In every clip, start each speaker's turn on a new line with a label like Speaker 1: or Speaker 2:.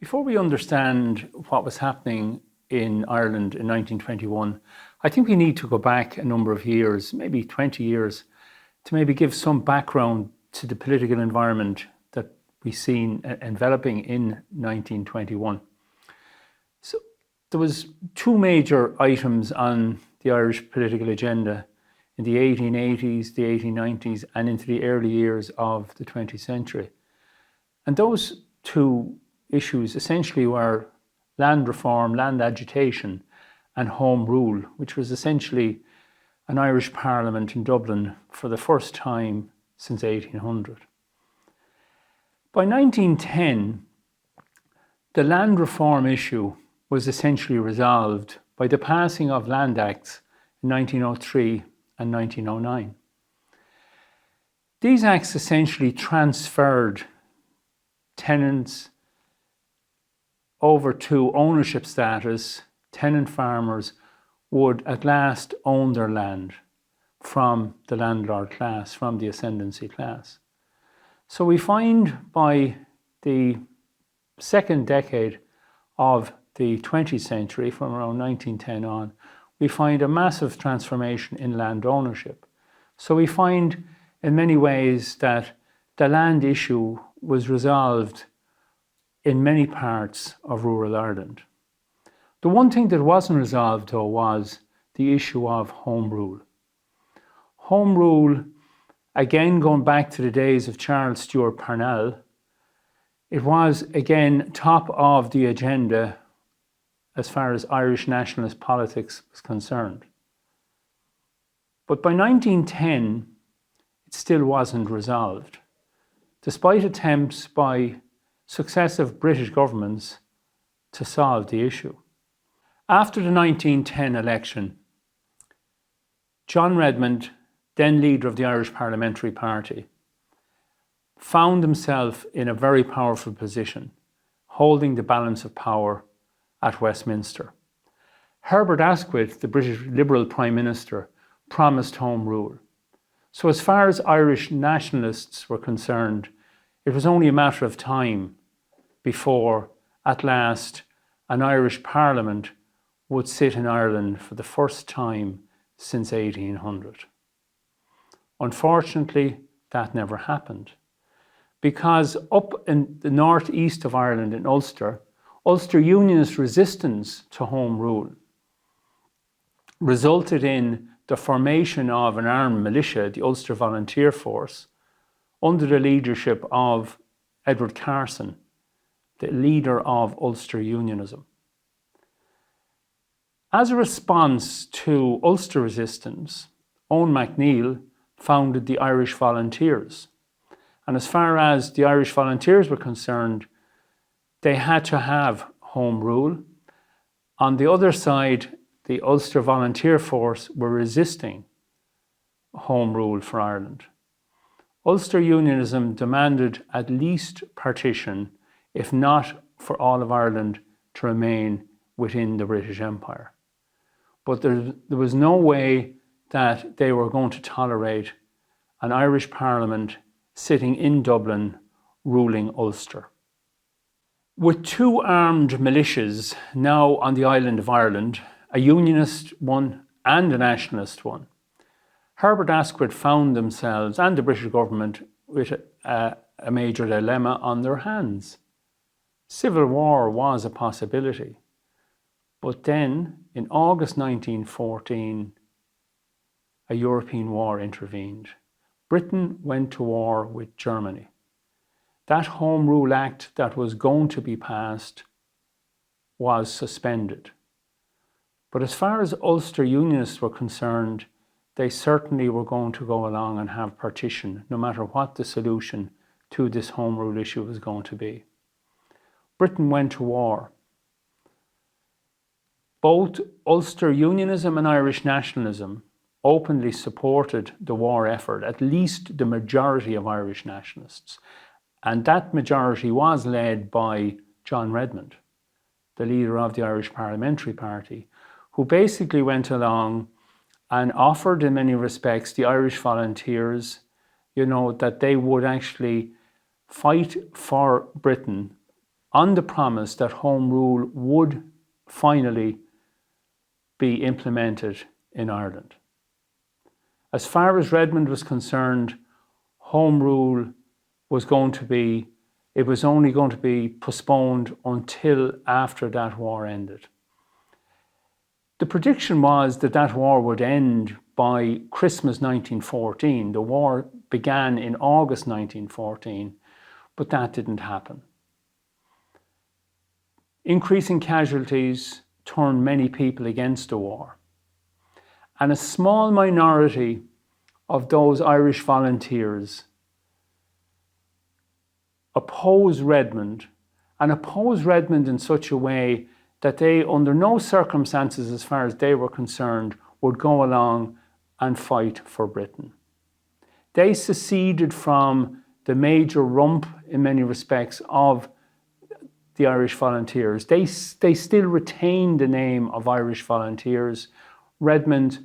Speaker 1: Before we understand what was happening in Ireland in 1921, I think we need to go back a number of years, maybe 20 years, to maybe give some background to the political environment that we've seen enveloping in 1921. So there was two major items on the Irish political agenda in the 1880s, the 1890s, and into the early years of the 20th century. And those two issues essentially were land reform, land agitation, and home rule, which was essentially an Irish Parliament in Dublin for the first time since 1800. By 1910, the land reform issue was essentially resolved by the passing of Land Acts in 1903 and 1909. These acts essentially transferred tenants over to ownership status. Tenant farmers would at last own their land from the landlord class, from the ascendancy class. So we find by the second decade of the 20th century, from around 1910 on, we find a massive transformation in land ownership. So we find in many ways that the land issue was resolved in many parts of rural Ireland. The one thing that wasn't resolved, though, was the issue of home rule. Home rule, again going back to the days of Charles Stewart Parnell, it was again top of the agenda as far as Irish nationalist politics was concerned. But by 1910, it still wasn't resolved, despite attempts by successive British governments to solve the issue. After the 1910 election, John Redmond, then leader of the Irish Parliamentary Party, found himself in a very powerful position, holding the balance of power at Westminster. Herbert Asquith, the British Liberal Prime Minister, promised home rule. So as far as Irish nationalists were concerned, it was only a matter of time before, at last, an Irish Parliament would sit in Ireland for the first time since 1800. Unfortunately, that never happened, because up in the northeast of Ireland, in Ulster, Ulster Unionist resistance to home rule resulted in the formation of an armed militia, the Ulster Volunteer Force, under the leadership of Edward Carson, the leader of Ulster Unionism. As a response to Ulster resistance, Owen MacNeill founded the Irish Volunteers. And as far as the Irish Volunteers were concerned, they had to have home rule. On the other side, the Ulster Volunteer Force were resisting home rule for Ireland. Ulster Unionism demanded at least partition, if not for all of Ireland to remain within the British Empire. But there was no way that they were going to tolerate an Irish Parliament sitting in Dublin ruling Ulster. With two armed militias now on the island of Ireland, a unionist one and a nationalist one, Herbert Asquith found themselves and the British government with a major dilemma on their hands. Civil war was a possibility. But then, in August 1914, a European war intervened. Britain went to war with Germany. That Home Rule Act that was going to be passed was suspended. But as far as Ulster Unionists were concerned, they certainly were going to go along and have partition, no matter what the solution to this Home Rule issue was going to be. Britain went to war. Both Ulster Unionism and Irish nationalism openly supported the war effort, at least the majority of Irish nationalists. And that majority was led by John Redmond, the leader of the Irish Parliamentary Party, who basically went along and offered in many respects the Irish volunteers, that they would actually fight for Britain on the promise that Home Rule would finally be implemented in Ireland. As far as Redmond was concerned, Home Rule was only going to be postponed until after that war ended. The prediction was that that war would end by Christmas 1914. The war began in August 1914, but that didn't happen. Increasing casualties turned many people against the war. And a small minority of those Irish volunteers opposed Redmond, and opposed Redmond in such a way that they, under no circumstances as far as they were concerned, would go along and fight for Britain. They seceded from the major rump, in many respects, of the Irish Volunteers. They still retained the name of Irish Volunteers. Redmond's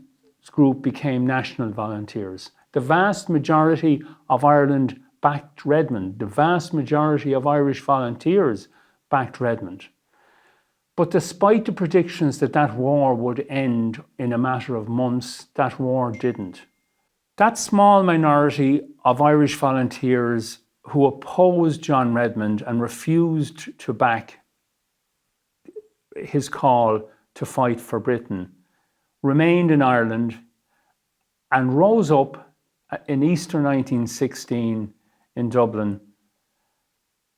Speaker 1: group became National Volunteers. The vast majority of Ireland backed Redmond. The vast majority of Irish Volunteers backed Redmond. But despite the predictions that that war would end in a matter of months, that war didn't. That small minority of Irish Volunteers who opposed John Redmond and refused to back his call to fight for Britain remained in Ireland and rose up in Easter 1916 in Dublin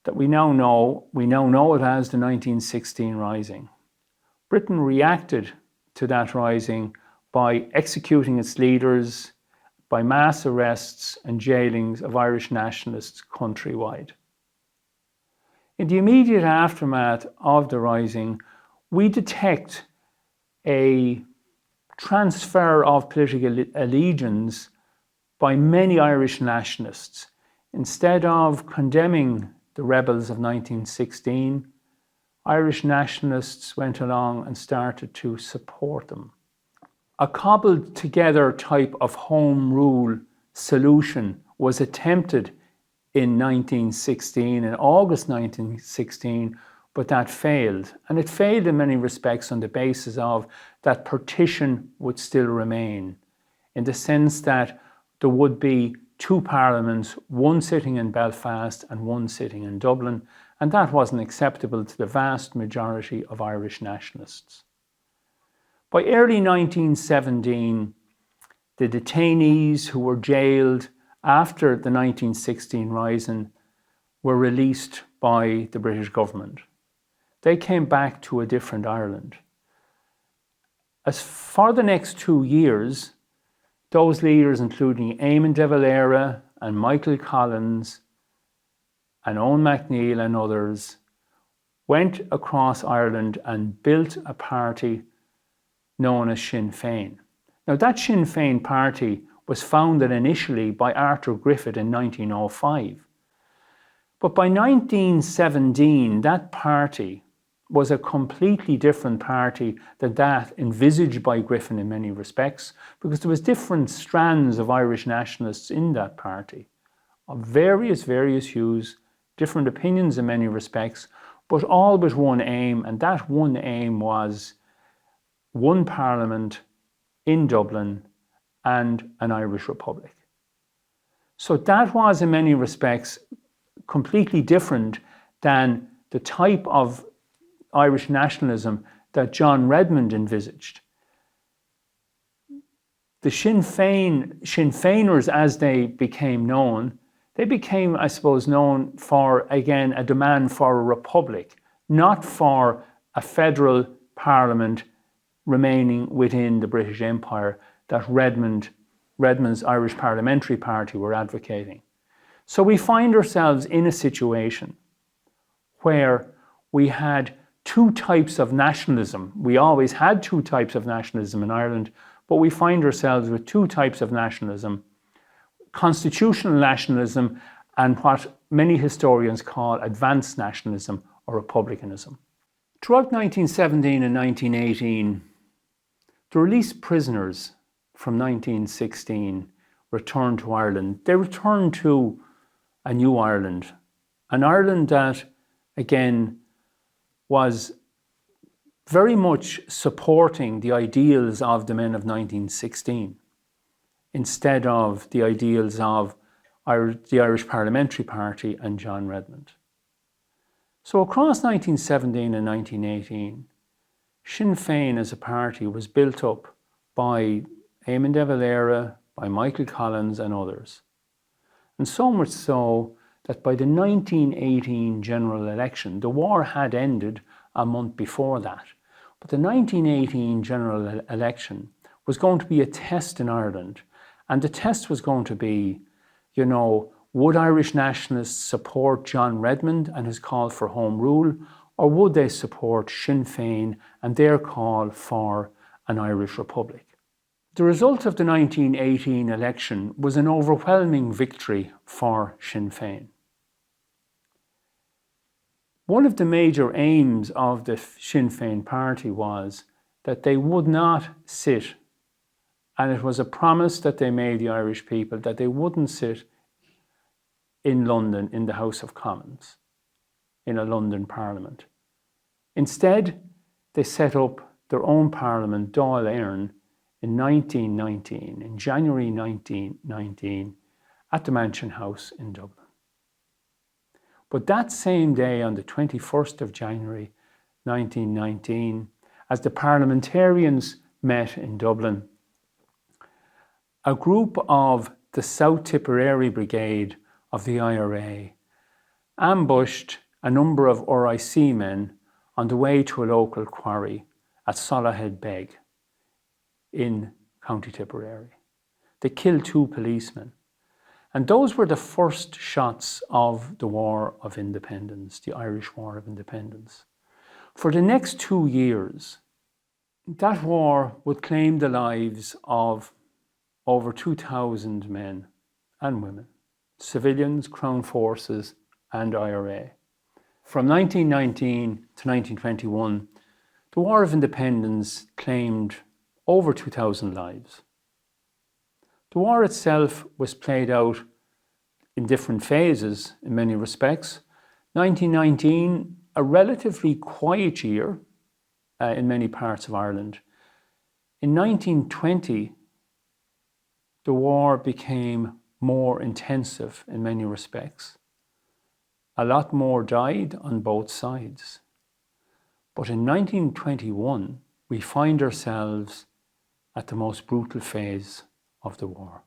Speaker 1: that we now know it as the 1916 Rising. Britain reacted to that rising by executing its leaders, by mass arrests and jailings of Irish nationalists countrywide. In the immediate aftermath of the Rising, we detect a transfer of political allegiance by many Irish nationalists. Instead of condemning the rebels of 1916, Irish nationalists went along and started to support them. A cobbled together type of Home Rule solution was attempted in 1916, in August 1916, but that failed. And it failed in many respects on the basis of that partition would still remain, in the sense that there would be two parliaments, one sitting in Belfast and one sitting in Dublin, and that wasn't acceptable to the vast majority of Irish nationalists. By early 1917, the detainees who were jailed after the 1916 Rising were released by the British government. They came back to a different Ireland. As for the next 2 years, those leaders, including Eamon de Valera and Michael Collins and Owen MacNeill and others, went across Ireland and built a party known as Sinn Féin. Now, that Sinn Féin party was founded initially by Arthur Griffith in 1905. But by 1917, that party was a completely different party than that envisaged by Griffith in many respects, because there was different strands of Irish nationalists in that party, of various hues, different opinions in many respects, but all with one aim, and that one aim was one parliament in Dublin and an Irish Republic. So that was in many respects completely different than the type of Irish nationalism that John Redmond envisaged. The Sinn Féiners, as they became known, they became, I suppose, known for, again, a demand for a republic, not for a federal parliament remaining within the British Empire that Redmond's Irish Parliamentary Party were advocating. So we find ourselves in a situation where we had two types of nationalism. We always had two types of nationalism in Ireland, but we find ourselves with two types of nationalism: constitutional nationalism and what many historians call advanced nationalism or republicanism. Throughout 1917 and 1918, the released prisoners from 1916 returned to Ireland. They returned to a new Ireland, an Ireland that, again, was very much supporting the ideals of the men of 1916 instead of the ideals of the Irish Parliamentary Party and John Redmond. So across 1917 and 1918, Sinn Féin as a party was built up by Eamon de Valera, by Michael Collins and others. And so much so that by the 1918 general election, the war had ended a month before that. But the 1918 general election was going to be a test in Ireland. And the test was going to be, would Irish nationalists support John Redmond and his call for home rule, or would they support Sinn Féin and their call for an Irish Republic? The result of the 1918 election was an overwhelming victory for Sinn Féin. One of the major aims of the Sinn Féin party was that they would not sit, and it was a promise that they made the Irish people that they wouldn't sit in London in the House of Commons, in a London Parliament. Instead, they set up their own Parliament, Dáil Éireann, in 1919, in January 1919, at the Mansion House in Dublin. But that same day, on the 21st of January 1919, as the parliamentarians met in Dublin, a group of the South Tipperary Brigade of the IRA ambushed a number of RIC men on the way to a local quarry at Solohead Beg in County Tipperary. They killed 2 policemen. And those were the first shots of the War of Independence, the Irish War of Independence. For the next 2 years, that war would claim the lives of over 2,000 men and women, civilians, Crown Forces, and IRA. From 1919 to 1921, the War of Independence claimed over 2,000 lives. The war itself was played out in different phases in many respects. 1919, a relatively quiet year in many parts of Ireland. In 1920, the war became more intensive in many respects. A lot more died on both sides. But in 1921, we find ourselves at the most brutal phase of the war.